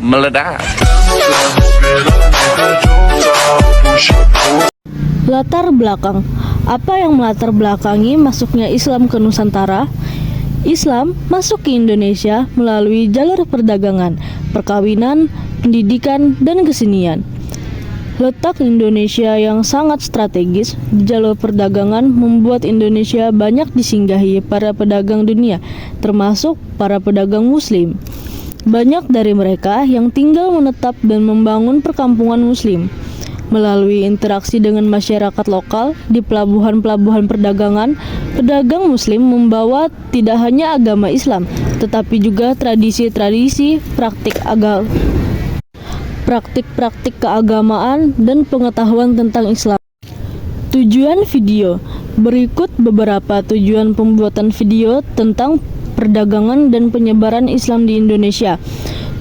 meledak. Latar belakang. Apa yang melatar belakangi masuknya Islam ke Nusantara? Islam masuk ke Indonesia melalui jalur perdagangan, perkawinan, pendidikan, dan kesenian. Letak Indonesia yang sangat strategis di jalur perdagangan membuat Indonesia banyak disinggahi para pedagang dunia, termasuk para pedagang Muslim. Banyak dari mereka yang tinggal menetap dan membangun perkampungan Muslim. Melalui interaksi dengan masyarakat lokal di pelabuhan-pelabuhan perdagangan, pedagang Muslim membawa tidak hanya agama Islam, tetapi juga tradisi-tradisi, praktik-praktik keagamaan, dan pengetahuan tentang Islam. Tujuan video. Berikut beberapa tujuan pembuatan video tentang perdagangan dan penyebaran Islam di Indonesia.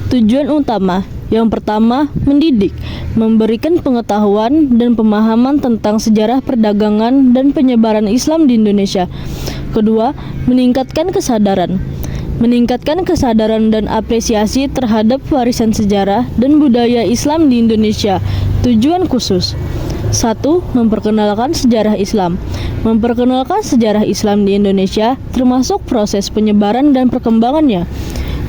Tujuan utama. Yang pertama, mendidik, memberikan pengetahuan dan pemahaman tentang sejarah perdagangan dan penyebaran Islam di Indonesia. Kedua, meningkatkan kesadaran dan apresiasi terhadap warisan sejarah dan budaya Islam di Indonesia. Tujuan khusus. 1. Memperkenalkan sejarah Islam. Memperkenalkan sejarah Islam di Indonesia, termasuk proses penyebaran dan perkembangannya.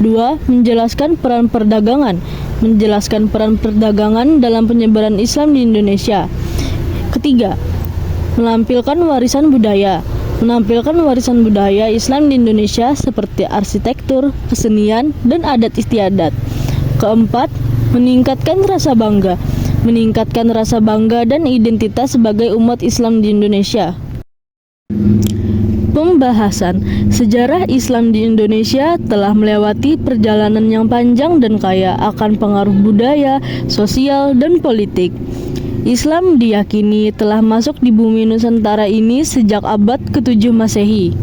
2. Menjelaskan peran perdagangan. Menjelaskan peran perdagangan dalam penyebaran Islam di Indonesia. Ketiga, menampilkan warisan budaya. Menampilkan warisan budaya Islam di Indonesia seperti arsitektur, kesenian, dan adat istiadat. Keempat, meningkatkan rasa bangga. Meningkatkan rasa bangga dan identitas sebagai umat Islam di Indonesia. Pembahasan. Sejarah Islam di Indonesia telah melewati perjalanan yang panjang dan kaya akan pengaruh budaya, sosial, dan politik. Islam diyakini telah masuk di bumi Nusantara ini sejak abad ke-7 Masehi.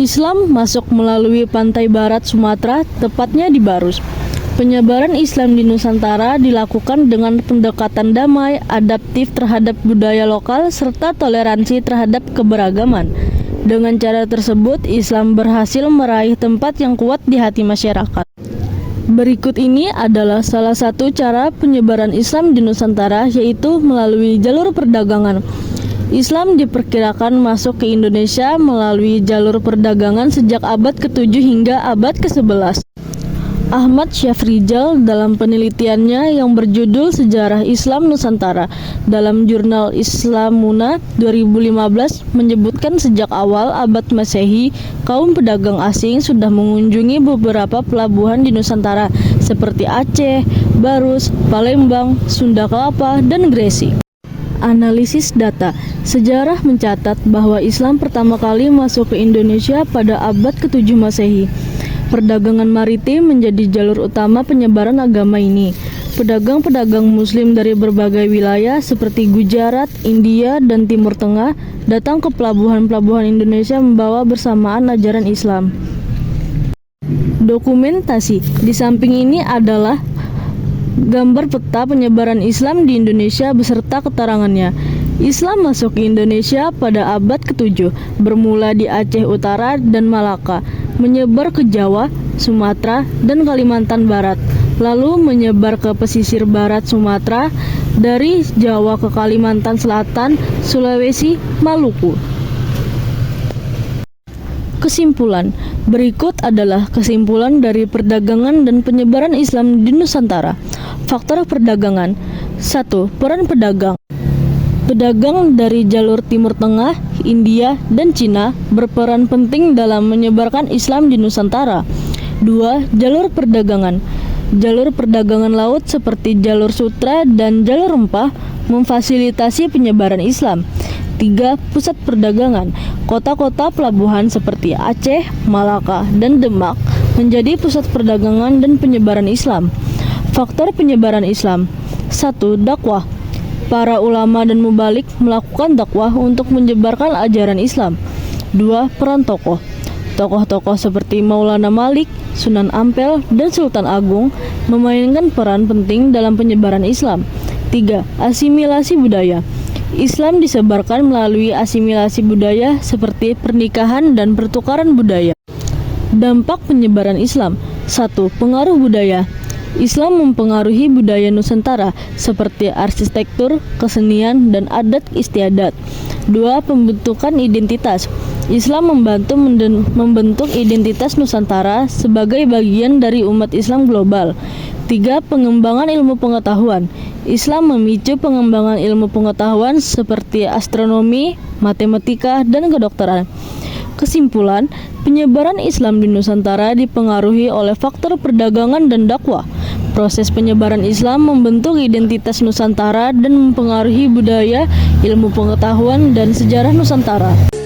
Islam masuk melalui pantai barat Sumatera, tepatnya di Barus. Penyebaran Islam di Nusantara dilakukan dengan pendekatan damai, adaptif terhadap budaya lokal, serta toleransi terhadap keberagaman. Dengan cara tersebut, Islam berhasil meraih tempat yang kuat di hati masyarakat. Berikut ini adalah salah satu cara penyebaran Islam di Nusantara, yaitu melalui jalur perdagangan. Islam diperkirakan masuk ke Indonesia melalui jalur perdagangan sejak abad ke-7 hingga abad ke-11. Ahmad Syafrizal dalam penelitiannya yang berjudul Sejarah Islam Nusantara dalam jurnal Islamuna 2015 menyebutkan sejak awal abad Masehi, kaum pedagang asing sudah mengunjungi beberapa pelabuhan di Nusantara seperti Aceh, Barus, Palembang, Sunda Kelapa, dan Gresik. Analisis data. Sejarah mencatat bahwa Islam pertama kali masuk ke Indonesia pada abad ke-7 Masehi. Perdagangan maritim menjadi jalur utama penyebaran agama ini. Pedagang-pedagang Muslim dari berbagai wilayah seperti Gujarat, India, dan Timur Tengah datang ke pelabuhan-pelabuhan Indonesia membawa bersamaan ajaran Islam. Dokumentasi. Di samping ini adalah gambar peta penyebaran Islam di Indonesia beserta keterangannya. Islam masuk ke Indonesia pada abad ke-7, bermula di Aceh Utara dan Malaka, menyebar ke Jawa, Sumatera, dan Kalimantan Barat, lalu menyebar ke pesisir barat Sumatera, dari Jawa ke Kalimantan Selatan, Sulawesi, Maluku. Kesimpulan. Berikut adalah kesimpulan dari perdagangan dan penyebaran Islam di Nusantara. Faktor perdagangan. 1. Peran pedagang. Pedagang dari jalur Timur Tengah, India, dan Cina berperan penting dalam menyebarkan Islam di Nusantara. 2. Jalur perdagangan. Jalur perdagangan laut seperti jalur sutra dan jalur rempah memfasilitasi penyebaran Islam. 3. Pusat perdagangan. Kota-kota pelabuhan seperti Aceh, Malaka, dan Demak menjadi pusat perdagangan dan penyebaran Islam. Faktor penyebaran Islam. 1. Dakwah. Para ulama dan mubalik melakukan dakwah untuk menyebarkan ajaran Islam. 2. Peran tokoh. Tokoh-tokoh seperti Maulana Malik, Sunan Ampel, dan Sultan Agung memainkan peran penting dalam penyebaran Islam. 3. Asimilasi budaya. Islam disebarkan melalui asimilasi budaya seperti pernikahan dan pertukaran budaya. Dampak penyebaran Islam. 1. Pengaruh budaya. Islam mempengaruhi budaya Nusantara seperti arsitektur, kesenian, dan adat istiadat. 2. Pembentukan identitas. Islam membentuk identitas Nusantara sebagai bagian dari umat Islam global. 3. Pengembangan ilmu pengetahuan. Islam memicu pengembangan ilmu pengetahuan seperti astronomi, matematika, dan kedokteran. Kesimpulan, penyebaran Islam di Nusantara dipengaruhi oleh faktor perdagangan dan dakwah. Proses penyebaran Islam membentuk identitas Nusantara dan mempengaruhi budaya, ilmu pengetahuan, dan sejarah Nusantara.